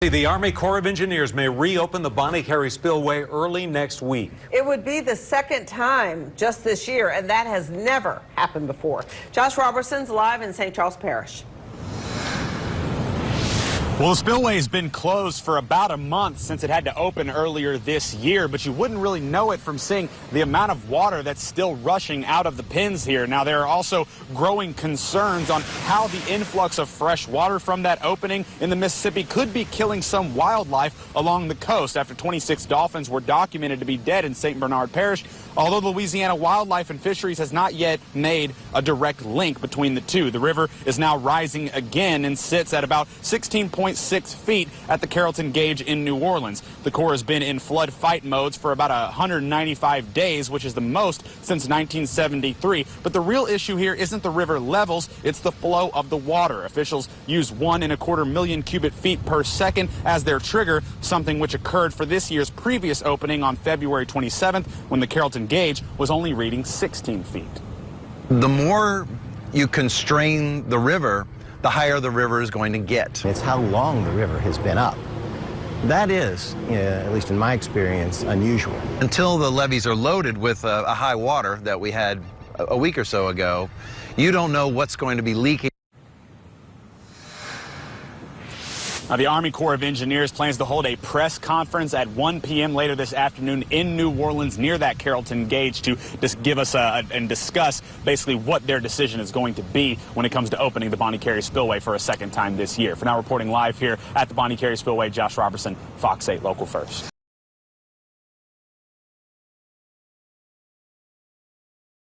The Army Corps of Engineers may reopen the Bonnet Carre Spillway early next week. It would be the second time just this year, and that has never happened before. Josh Robertson's live in St. Charles Parish. Well, the spillway has been closed for about a month since it had to open earlier this year, but you wouldn't really know it from seeing the amount of water that's still rushing out of the pins here. Now, there are also growing concerns on how the influx of fresh water from that opening in the Mississippi could be killing some wildlife along the coast after 26 dolphins were documented to be dead in St. Bernard Parish, although the Louisiana Wildlife and Fisheries has not yet made a direct link between the two. The river is now rising again and sits at about 16.6 feet at the Carrollton Gauge in New Orleans. The Corps has been in flood fight modes for about 195 days, which is the most since 1973. But the real issue here isn't the river levels, it's the flow of the water. Officials use 1.25 million cubic feet per second as their trigger, something which occurred for this year's previous opening on February 27th when the Carrollton Gauge was only reading 16 feet. The more you constrain the river, the higher the river is going to get. It's how long the river has been up. That is, at least in my experience, unusual. Until the levees are loaded with a high water that we had a week or so ago, you don't know what's going to be leaking. Now, the Army Corps of Engineers plans to hold a press conference at 1 p.m. later this afternoon in New Orleans near that Carrollton Gauge to just give us and discuss basically what their decision is going to be when it comes to opening the Bonnet Carre Spillway for a second time this year. For now, reporting live here at the Bonnet Carre Spillway, Josh Robertson, Fox 8 Local First.